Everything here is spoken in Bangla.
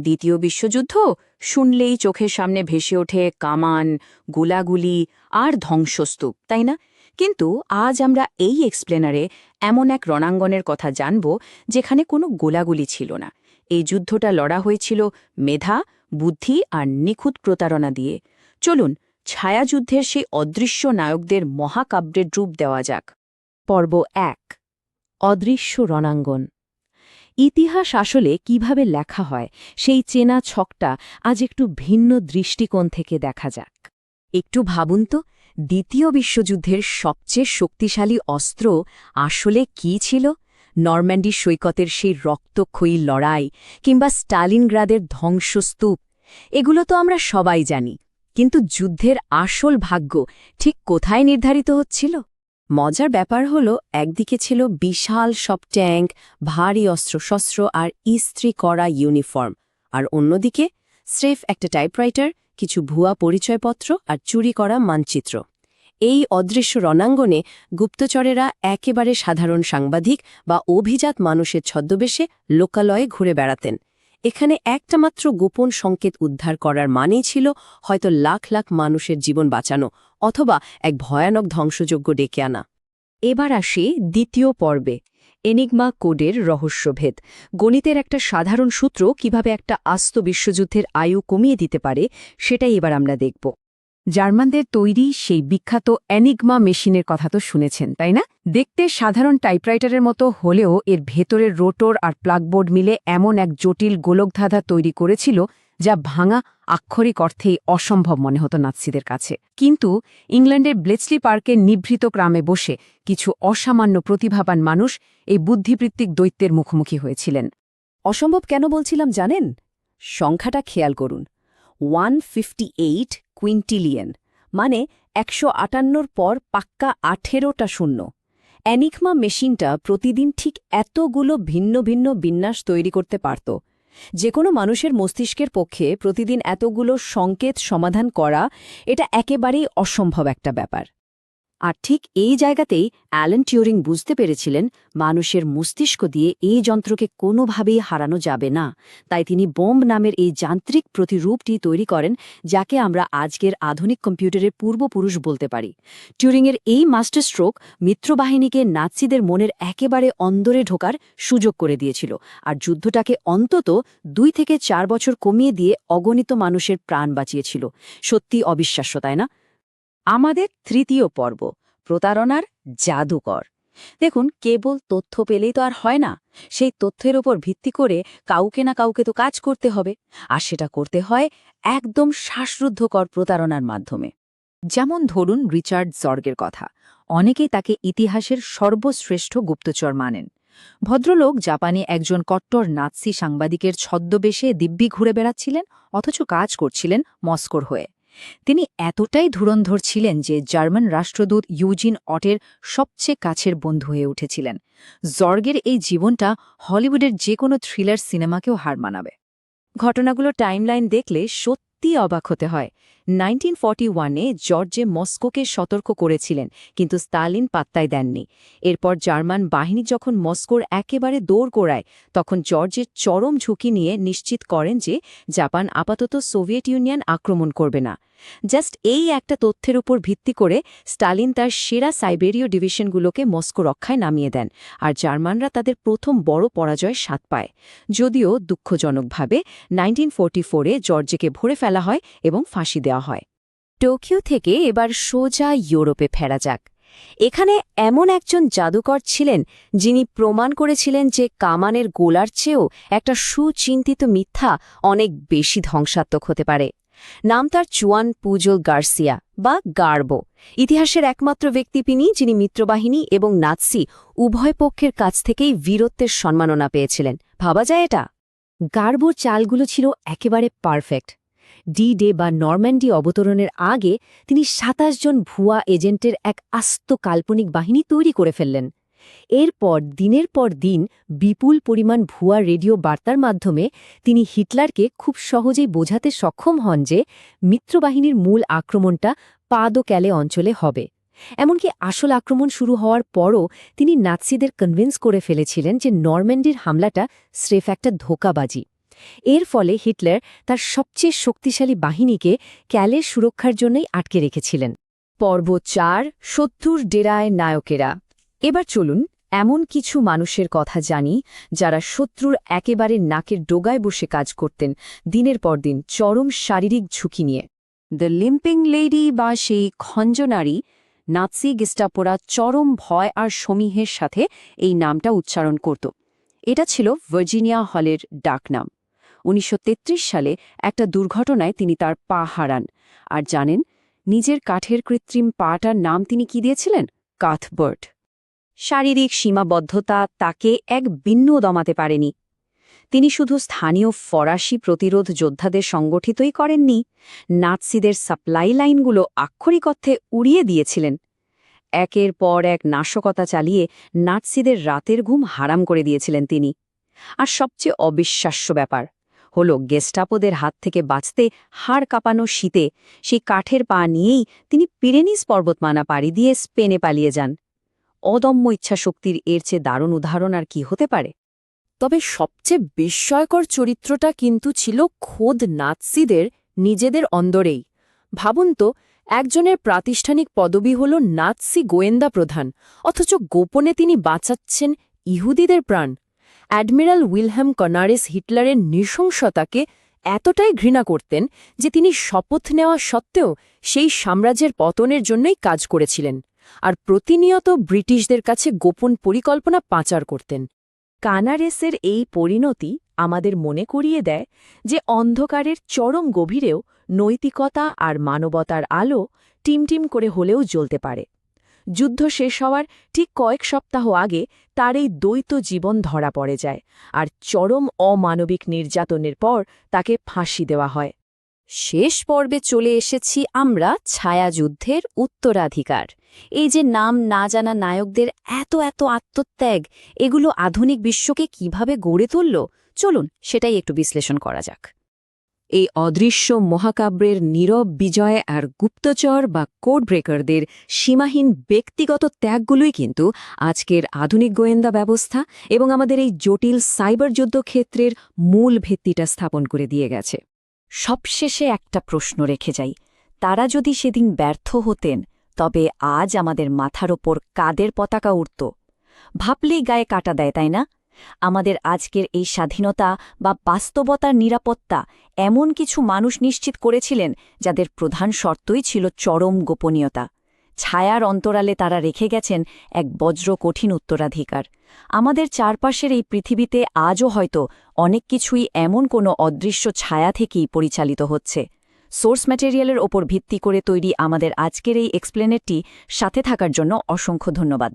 দ্বিতীয় বিশ্বযুদ্ধ শুনলেই চোখের সামনে ভেসে ওঠে কামান, গোলাগুলি আর ধ্বংসস্তূপ, তাই না? কিন্তু আজ আমরা এই এক্সপ্লেনারে এমন এক রণাঙ্গনের কথা জানব যেখানে কোনো গোলাগুলি ছিল না। এই যুদ্ধটা লড়া হয়েছিল মেধা, বুদ্ধি আর নিখুঁত প্রতারণা দিয়ে। চলুন ছায়াযুদ্ধের সেই অদৃশ্য নায়কদের মহাকাব্যের রূপ দেওয়া যাক। পর্ব ১, অদৃশ্য রণাঙ্গন। ইতিহাস আসলে কিভাবে লেখা হয় সেই চেনা ছকটা আজ একটু ভিন্ন দৃষ্টিকোণ থেকে দেখা যাক। একটু ভাবুন তো, দ্বিতীয় বিশ্বযুদ্ধের সবচেয়ে শক্তিশালী অস্ত্র আসলে কী ছিল? নরম্যান্ডি সৈকতের সেই রক্তক্ষয়ী লড়াই কিংবা স্টালিনগ্রাদের ধ্বংসস্তূপ, এগুলো তো আমরা সবাই জানি। কিন্তু যুদ্ধের আসল ভাগ্য ঠিক কোথায় নির্ধারিত হচ্ছিল? মজার ব্যাপার হলো, একদিকে ছিল বিশাল সব ট্যাঙ্ক, ভারী অস্ত্রশস্ত্র আর ইস্ত্রি করা ইউনিফর্ম, আর অন্যদিকে স্রেফ একটা টাইপরাইটার, কিছু ভুয়া পরিচয়পত্র আর চুরি করা মানচিত্র। এই অদৃশ্য রণাঙ্গনে গুপ্তচরেরা একেবারে সাধারণ সাংবাদিক বা অভিজাত মানুষের ছদ্মবেশে লোকালয়ে ঘুরে বেড়াতেন। এখানে একটা মাত্র গোপন সংকেত উদ্ধার করার মানেই ছিল হয়তো লাখ লাখ মানুষের জীবন বাঁচানো অথবা এক ভয়ানক ধ্বংসযজ্ঞ ডেকে আনা। এবার আসি দ্বিতীয় পর্বে, এনিগমা কোডের রহস্যভেদ। গণিতের একটা সাধারণ সূত্র কিভাবে একটা আস্ত বিশ্বযুদ্ধের আয়ু কমিয়ে দিতে পারে, সেটাই এবার আমরা দেখব। জার্মানদের তৈরি সেই বিখ্যাত এনিগমা মেশিনের কথা তো শুনেছেন, তাই না? দেখতে সাধারণ টাইপরাইটারের মতো হলেও এর ভেতরের রোটর আর প্লাগবোর্ড মিলে এমন এক জটিল গোলকধাঁধা তৈরি করেছিল যা ভাঙা আক্ষরিক অর্থেই অসম্ভব মনে হতো নাৎসিদের কাছে। কিন্তু ইংল্যান্ডের ব্লেচলি পার্কের নিভৃত গ্রামে বসে কিছু অসামান্য প্রতিভাবান মানুষ এই বুদ্ধিবৃত্তিক দৈত্যের মুখোমুখি হয়েছিলেন। অসম্ভব কেন বলছিলাম জানেন? সংখ্যাটা খেয়াল করুন, 158 কুইন্টিলিয়ন, মানে 158 পর পাক্কা 18টা শূন্য। এনিগমা মেশিনটা প্রতিদিন ঠিক এতগুলো ভিন্ন ভিন্ন বিন্যাস তৈরি করতে পারত। যে কোনো মানুষের মস্তিষ্কের পক্ষে প্রতিদিন এতগুলো সংকেত সমাধান করা, এটা একেবারেই অসম্ভব একটা ব্যাপার। আর ঠিক এই জায়গাতেই অ্যালান টিউরিং বুঝতে পেরেছিলেন মানুষের মস্তিষ্ক দিয়ে এই যন্ত্রকে কোনোভাবেই হারানো যাবে না। তাই তিনি বোম্ব নামের এই যান্ত্রিক প্রতিরূপটি তৈরি করেন, যাকে আমরা আজকের আধুনিক কম্পিউটারের পূর্বপুরুষ বলতে পারি। টিউরিংয়ের এই মাস্টার স্ট্রোক মিত্রবাহিনীকে নাৎসিদের মনের একেবারে অন্দরে ঢোকার সুযোগ করে দিয়েছিল, আর যুদ্ধটাকে অন্তত 2 থেকে 4 বছর কমিয়ে দিয়ে অগণিত মানুষের প্রাণ বাঁচিয়েছিল। সত্যি অবিশ্বাস্য, তাই না? আমাদের তৃতীয় পর্ব, প্রতারণার জাদুকর। দেখুন, কেবল তথ্য পেলেই তো আর হয় না। সেই তথ্যের ওপর ভিত্তি করে কাউকে না কাউকে তো কাজ করতে হবে, আর সেটা করতে হয় একদম শ্বাসরুদ্ধকর প্রতারণার মাধ্যমে। যেমন ধরুন রিচার্ড জর্গের কথা। অনেকেই তাকে ইতিহাসের সর্বশ্রেষ্ঠ গুপ্তচর মানেন। ভদ্রলোক জাপানে একজন কট্টর নাৎসি সাংবাদিকের ছদ্মবেশে দিব্যি ঘুরে বেড়াচ্ছিলেন, অথচ কাজ করছিলেন মস্কোর হয়ে। তিনি এতটাই ধুরন্ধর ছিলেন যে জার্মান রাষ্ট্রদূত ইউজিন অটের সবচেয়ে কাছের বন্ধু হয়ে উঠেছিলেন। জর্গের এই জীবনটা হলিউডের যে কোনো থ্রিলার সিনেমাকেও হার মানাবে। ঘটনাগুলো টাইমলাইন দেখলে সত্যি অবাক হতে হয়। 1941-এ জর্জে মস্কোকে সতর্ক করেছিলেন, কিন্তু স্টালিন পাত্তাই দেননি। এরপর জার্মান বাহিনী যখন মস্কোর একেবারে দৌড় গোড়ায়, তখন জর্জের চরম ঝুঁকি নিয়ে নিশ্চিত করেন যে জাপান আপাতত সোভিয়েত ইউনিয়ন আক্রমণ করবে না। জাস্ট এই একটা তথ্যের উপর ভিত্তি করে স্টালিন তার সেরা সাইবেরীয় ডিভিশনগুলোকে মস্কো রক্ষায় নামিয়ে দেন, আর জার্মানরা তাদের প্রথম বড় পরাজয় স্বাদ পায়। যদিও দুঃখজনকভাবে 1944-এ জর্জেকে ভরে ফেলা হয় এবং ফাঁসি দেওয়া হয়। টোকিও থেকে এবার সোজা ইউরোপে ফেরা যাক। এখানে এমন একজন জাদুকর ছিলেন যিনি প্রমাণ করেছিলেন যে কামানের গোলার চেয়েও একটা সুচিন্তিত মিথ্যা অনেক বেশি ধ্বংসাত্মক হতে পারে। নাম তার জুয়ান পুজোল গার্সিয়া বা গার্বো। ইতিহাসের একমাত্র ব্যক্তি তিনি যিনি মিত্রবাহিনী এবং নাৎসি উভয় পক্ষের কাছ থেকেই বীরত্বের সম্মাননা পেয়েছিলেন। ভাবা যায় এটা? গার্বোর চালগুলো ছিল একেবারে পারফেক্ট। ডি-ডে বা নরম্যান্ডি অবতরণের আগে তিনি 27 জন ভুয়া এজেন্টের এক আস্ত কাল্পনিক বাহিনী তৈরি করে ফেললেন। এরপর দিনের পর দিন বিপুল পরিমাণ ভুয়া রেডিও বার্তার মাধ্যমে তিনি হিটলারকে খুব সহজেই বোঝাতে সক্ষম হন যে মিত্রবাহিনীর মূল আক্রমণটা পাদোক্যালে অঞ্চলে হবে। এমনকি আসল আক্রমণ শুরু হওয়ার পরও তিনি নাৎসিদের কনভিন্স করে ফেলেছিলেন যে নরম্যান্ডির হামলাটা স্রেফ একটা ধোঁকাবাজি। এর ফলে হিটলার তার সবচেয়ে শক্তিশালী বাহিনীকে ক্যালের সুরক্ষার জন্যই আটকে রেখেছিলেন। পর্ব ৪, শত্রুর ডেরায় নায়কেরা। এবার চলুন এমন কিছু মানুষের কথা জানি যারা শত্রুর একেবারে নাকের ডোগায় বসে কাজ করতেন, দিনের পর দিন চরম শারীরিক ঝুঁকি নিয়ে। দ্য লিম্পিং লেডি বা সেই খঞ্জনারী, নাৎসি গেস্টাপোরা চরম ভয় আর সমীহের সাথে এই নামটা উচ্চারণ করত। এটা ছিল ভার্জিনিয়া হলের ডাকনাম। ১৯৩৩ সালে একটা দুর্ঘটনায় তিনি তার পা হারান। আর জানেন, নিজের কাঠের কৃত্রিম পাটার নাম তিনি কি দিয়েছিলেন? কাথবার্ট। শারীরিক সীমাবদ্ধতা তাকে এক বিন্দু দমাতে পারেনি। তিনি শুধু স্থানীয় ফরাসি প্রতিরোধ যোদ্ধাদের সংগঠিতই করেননি, নাৎসিদের সাপ্লাই লাইনগুলো আক্ষরিক অর্থে উড়িয়ে দিয়েছিলেন। একের পর এক নাশকতা চালিয়ে নাৎসিদের রাতের ঘুম হারাম করে দিয়েছিলেন তিনি। আর সবচেয়ে অবিশ্বাস্য ব্যাপার হল, গেস্টাপোদের হাত থেকে বাঁচতে হাড় কাঁপানো শীতে সেই কাঠের পা নিয়েই তিনি পিরেনিস পর্বতমালা পাড়ি দিয়ে স্পেনে পালিয়ে যান। অদম্য ইচ্ছাশক্তির এর চেয়ে দারুণ উদাহরণ আর কি হতে পারে? তবে সবচেয়ে বিস্ময়কর চরিত্রটা কিন্তু ছিল খোদ নাৎসিদের নিজেদের অন্দরেই। ভাবুন তো, একজনের প্রাতিষ্ঠানিক পদবি হল নাৎসি গোয়েন্দা প্রধান, অথচ গোপনে তিনি বাঁচাচ্ছেন ইহুদিদের প্রাণ। অ্যাডমিরাল উইলহেম কনারেস হিটলারের নৃশংসতাকে এতটাই ঘৃণা করতেন যে তিনি শপথ নেওয়া সত্ত্বেও সেই সাম্রাজ্যের পতনের জন্যই কাজ করেছিলেন, আর প্রতিনিয়ত ব্রিটিশদের কাছে গোপন পরিকল্পনা পাচার করতেন। কানারেসের এই পরিণতি আমাদের মনে করিয়ে দেয় যে অন্ধকারের চরম গভীরেও নৈতিকতা আর মানবতার আলো টিমটিম করে হলেও জ্বলতে পারে। যুদ্ধ শেষ হওয়ার ঠিক কয়েক সপ্তাহ আগে তার এই দ্বৈত জীবন ধরা পড়ে যায়, আর চরম অমানবিক নির্যাতনের পর তাকে ফাঁসি দেওয়া হয়। শেষ পর্বে চলে এসেছি আমরা ছায়াযুদ্ধের উত্তরাধিকার। এই যে নাম না জানা নায়কদের এত এত আত্মত্যাগ, এগুলো আধুনিক বিশ্বকে কিভাবে গড়ে তুলল, চলুন সেটাই একটু বিশ্লেষণ করা যাক। এই অদৃশ্য মহাকাব্যের নীরব বিজয় আর গুপ্তচর বা কোড ব্রেকারদের সীমাহীন ব্যক্তিগত ত্যাগগুলোই কিন্তু আজকের আধুনিক গোয়েন্দা ব্যবস্থা এবং আমাদের এই জটিল সাইবার যুদ্ধক্ষেত্রের মূল ভিত্তিটা স্থাপন করে দিয়ে গেছে। সবশেষে একটা প্রশ্ন রেখে যাই, তারা যদি সেদিন ব্যর্থ হতেন, তবে আজ আমাদের মাথার ওপর কাদের পতাকা উড়ত? ভাবলেই গায়ে কাটা দেয়, তাই না? আমাদের আজকের এই স্বাধীনতা বা বাস্তবতার নিরাপত্তা এমন কিছু মানুষ নিশ্চিত করেছিলেন, যাদের প্রধান শর্তই ছিল চরম গোপনীয়তা। ছায়ার অন্তরালে তারা রেখে গেছেন এক বজ্র কঠিন উত্তরাধিকার। আমাদের চারপাশের এই পৃথিবীতে আজও হয়তো অনেক কিছুই এমন কোনো অদৃশ্য ছায়া থেকেই পরিচালিত হচ্ছে। সোর্স ম্যাটেরিয়ালের ওপর ভিত্তি করে তৈরি আমাদের আজকের এই এক্সপ্লেনেরটি সাথে থাকার জন্য অসংখ্য ধন্যবাদ।